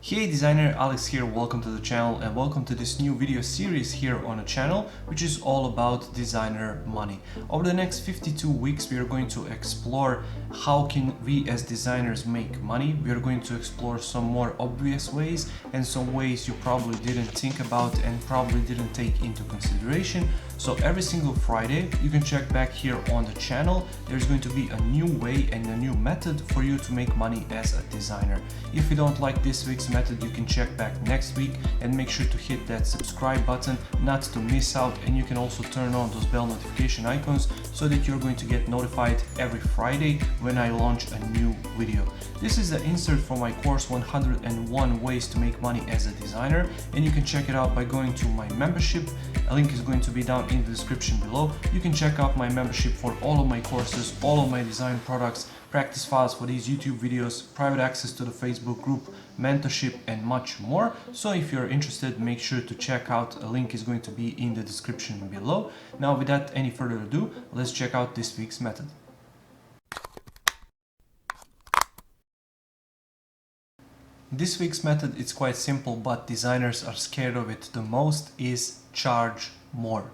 Hey designer, Alex here, welcome to the channel and welcome to this new video series here on the channel, which is all about designer money. Over the next 52 weeks we are going to explore how can we as designers make money. We are going to explore some more obvious ways and some ways you probably didn't think about and probably didn't take into consideration. So every single Friday you can check back here on the channel. There's going to be a new way and a new method for you to make money as a designer. If you don't like this week's method, you can check back next week and make sure to hit that subscribe button not to miss out, and you can also turn on those bell notification icons so that you're going to get notified every Friday when I launch a new video. This is the insert for my course 101 ways to make money as a designer, and you can check it out by going to my membership. A link is going to be down in the description below. You can check out my membership for all of my courses, all of my design products, practice files for these YouTube videos, private access to the Facebook group, mentorship and much more. So if you're interested, make sure to check out. A link is going to be in the description below. Now without any further ado, let's check out this week's method. This week's method is quite simple, but designers are scared of it the most, is charge more.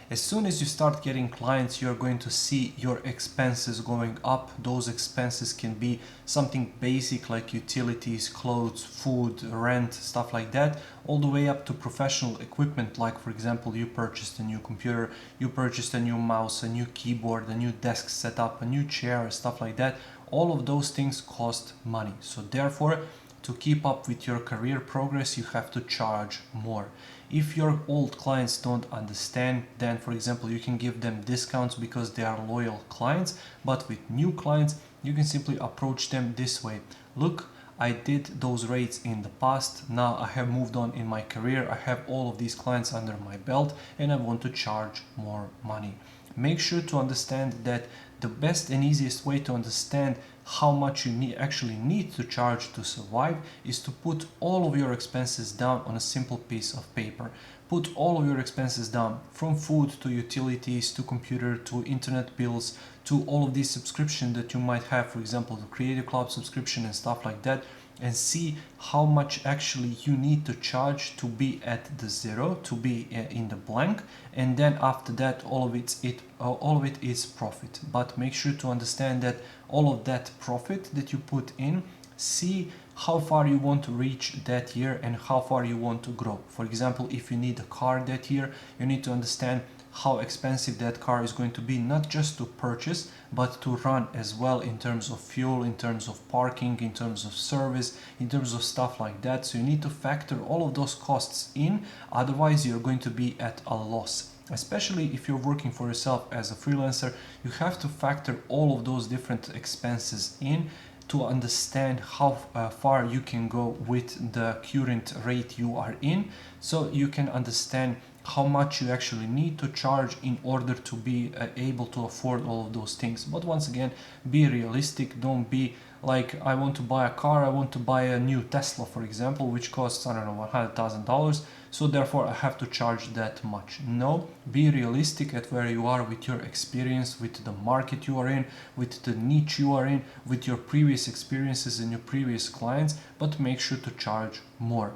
As soon as you start getting clients, you're going to see your expenses going up. Those expenses can be something basic like utilities, clothes, food, rent, stuff like that, all the way up to professional equipment, like for example, you purchased a new computer, you purchased a new mouse, a new keyboard, a new desk setup, a new chair, stuff like that. All of those things cost money. So therefore, to keep up with your career progress, you have to charge more. If your old clients don't understand, then for example, you can give them discounts because they are loyal clients. But with new clients, you can simply approach them this way. Look, I did those rates in the past. Now I have moved on in my career. I have all of these clients under my belt and I want to charge more money. Make sure to understand that the best and easiest way to understand how much you actually need to charge to survive is to put all of your expenses down on a simple piece of paper. Put all of your expenses down, from food to utilities to computer to internet bills to all of these subscriptions that you might have, for example the Creative Cloud subscription and stuff like that, and see how much actually you need to charge to be at the zero, to be in the blank, and then after that all of it is profit. But make sure to understand that all of that profit that you put in, see how far you want to reach that year and how far you want to grow. For example, if you need a car that year, you need to understand how expensive that car is going to be, not just to purchase but to run as well, in terms of fuel, in terms of parking, in terms of service, in terms of stuff like that. So you need to factor all of those costs in, otherwise you're going to be at a loss. Especially if you're working for yourself as a freelancer, you have to factor all of those different expenses in to understand how far you can go with the current rate you are in, so you can understand how much you actually need to charge in order to be able to afford all of those things. But once again, be realistic. Don't be like, I want to buy a car, I want to buy a new Tesla, for example, which costs, I don't know, $100,000, so therefore I have to charge that much. No, be realistic at where you are with your experience, with the market you are in, with the niche you are in, with your previous experiences and your previous clients, but make sure to charge more.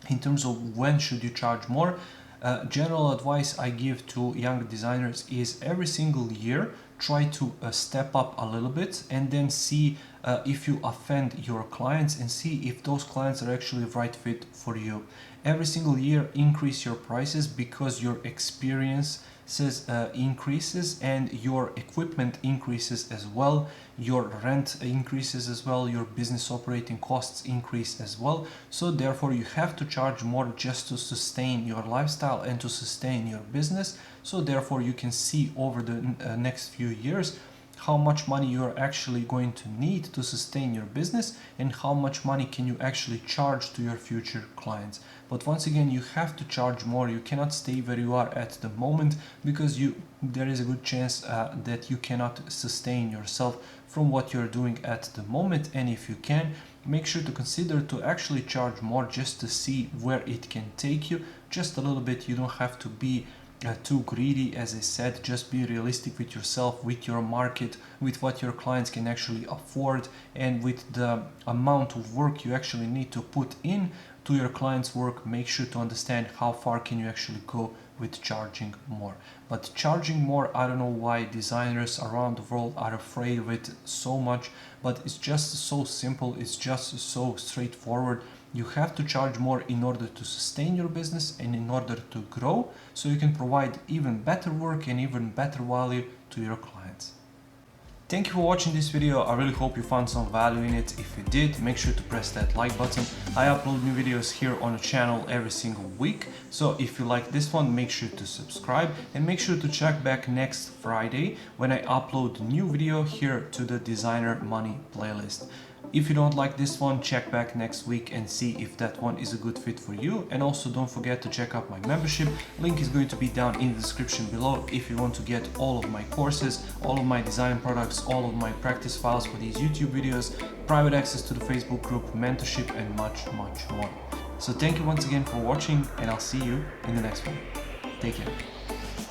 In terms of when should you charge more, general advice I give to young designers is every single year try to step up a little bit and then see if you offend your clients and see if those clients are actually the right fit for you. Every single year increase your prices because your experience increases and your equipment increases as well, your rent increases as well, your business operating costs increase as well. So therefore you have to charge more just to sustain your lifestyle and to sustain your business. So therefore you can see over the next few years how much money you're actually going to need to sustain your business and how much money can you actually charge to your future clients. But once again, you have to charge more. You cannot stay where you are at the moment because there is a good chance that you cannot sustain yourself from what you're doing at the moment. And if you can, make sure to consider to actually charge more just to see where it can take you just a little bit. You don't have to be too greedy. As I said, just be realistic with yourself, with your market, with what your clients can actually afford, and with the amount of work you actually need to put in to your clients' work. Make sure to understand how far can you actually go with charging more. But charging more, I don't know why designers around the world are afraid of it so much, but it's just so simple, it's just so straightforward. You have to charge more in order to sustain your business and in order to grow, so you can provide even better work and even better value to your clients. Thank you for watching this video. I really hope you found some value in it. If you did, make sure to press that like button. I upload new videos here on the channel every single week. So if you like this one, make sure to subscribe and make sure to check back next Friday when I upload a new video here to the Designer Money playlist. If you don't like this one, check back next week and see if that one is a good fit for you. And also don't forget to check out my membership. Link is going to be down in the description below if you want to get all of my courses, all of my design products, all of my practice files for these YouTube videos, private access to the Facebook group, mentorship, and much, much more. So thank you once again for watching, and I'll see you in the next one. Take care.